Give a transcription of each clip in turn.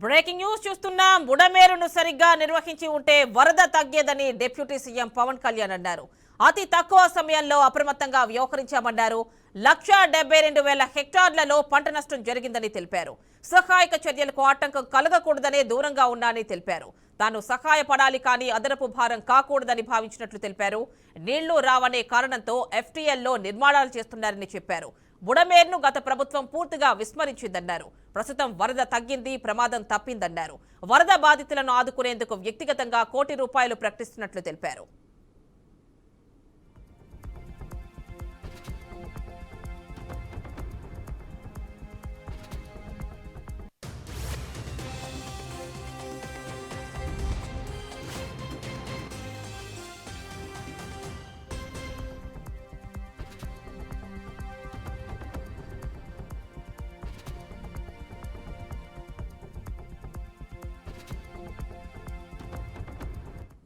Breaking news చూస్తున్నాం. బుడమేరును సరిగ్గా నిర్వహించి ఉంటే వరద తగ్గేదని డిప్యూటీ సీఎం పవన్ కళ్యాణ్ అన్నారు. అతి తక్కువ సమయంలో అప్రమత్తంగా వ్యవహరించామన్నారు. 1,72,000 హెక్టార్లలో పంట నష్టం జరిగిందని తెలిపారు. సహాయక చర్యలకు ఆటంకం కలగకూడదనే దూరంగా ఉన్నానని తెలిపారు. తాను సహాయపడాలి కానీ అదనపు భారం కాకూడదని భావించినట్లు తెలిపారు. నీళ్లు రావనే కారణంతో ఎఫ్టీఎల్లో నిర్మాణాలు చేస్తున్నారని చెప్పారు. బుడమేరును గత ప్రభుత్వం పూర్తిగా విస్మరించిందన్నారు. ప్రస్తుతం వరద తగ్గింది, ప్రమాదం తప్పిందన్నారు. వరద బాధితులను ఆదుకునేందుకు వ్యక్తిగతంగా ₹1 కోటి ప్రకటిస్తున్నట్లు తెలిపారు.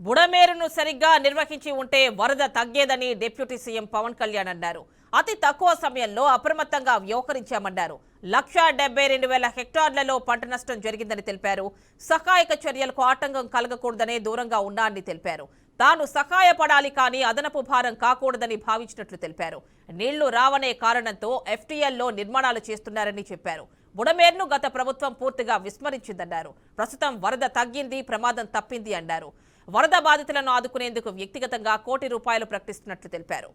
బుడమేరును సరిగ్గా నిర్వహించి ఉంటే వరద తగ్గేదని డిప్యూటీ సీఎం పవన్ కళ్యాణ్ అన్నారు. అతి తక్కువ సమయంలో అప్రమత్తంగా వ్యవహరించామన్నారు. 1,72,000 హెక్టార్లలో పంట నష్టం జరిగిందని తెలిపారు. సహాయక చర్యలకు ఆటంకం కలగకూడదనే దూరంగా ఉన్నానని తెలిపారు. తాను సహాయపడాలి కానీ అదనపు భారం కాకూడదని భావించినట్లు తెలిపారు. నీళ్లు రావనే కారణంతో ఎఫ్టీఎల్లో నిర్మాణాలు చేస్తున్నారని చెప్పారు. బుడమేరును గత ప్రభుత్వం పూర్తిగా విస్మరించిందన్నారు. ప్రస్తుతం వరద తగ్గింది, ప్రమాదం తప్పింది అన్నారు. వరద బాధితులను ఆదుకునేందుకు వ్యక్తిగతంగా ₹1 కోటి ప్రకటిస్తున్నట్లు తెలిపారు.